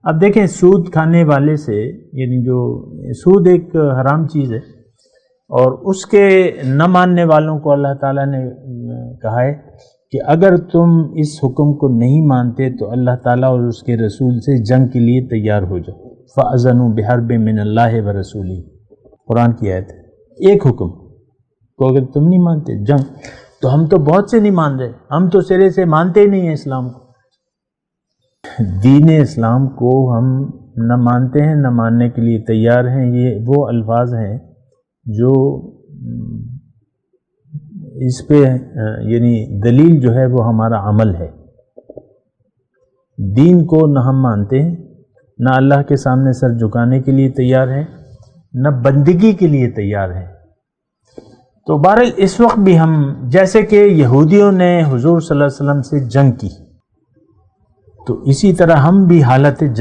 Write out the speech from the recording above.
اب دیکھیں سود کھانے والے سے، یعنی جو سود ایک حرام چیز ہے، اور اس کے نہ ماننے والوں کو اللہ تعالیٰ نے کہا ہے کہ اگر تم اس حکم کو نہیں مانتے تو اللہ تعالیٰ اور اس کے رسول سے جنگ کے لیے تیار ہو جاؤ، فَأَذَنُوا بِحَرْبٍ مِّنَ اللَّهِ وَرَسُولِهِ، قرآن کی آیت ہے۔ ایک حکم کو اگر تم نہیں مانتے، جنگ، تو ہم تو بہت سے نہیں مان رہے، ہم تو سرے سے مانتے ہی نہیں ہیں اسلام کو، دین اسلام کو ہم نہ مانتے ہیں، نہ ماننے کے لیے تیار ہیں۔ یہ وہ الفاظ ہیں جو اس پہ یعنی دلیل جو ہے وہ ہمارا عمل ہے۔ دین کو نہ ہم مانتے ہیں، نہ اللہ کے سامنے سر جھکانے کے لیے تیار ہیں، نہ بندگی کے لیے تیار ہیں۔ تو بہرحال اس وقت بھی ہم، جیسے کہ یہودیوں نے حضور صلی اللہ علیہ وسلم سے جنگ کی، تو اسی طرح ہم بھی حالت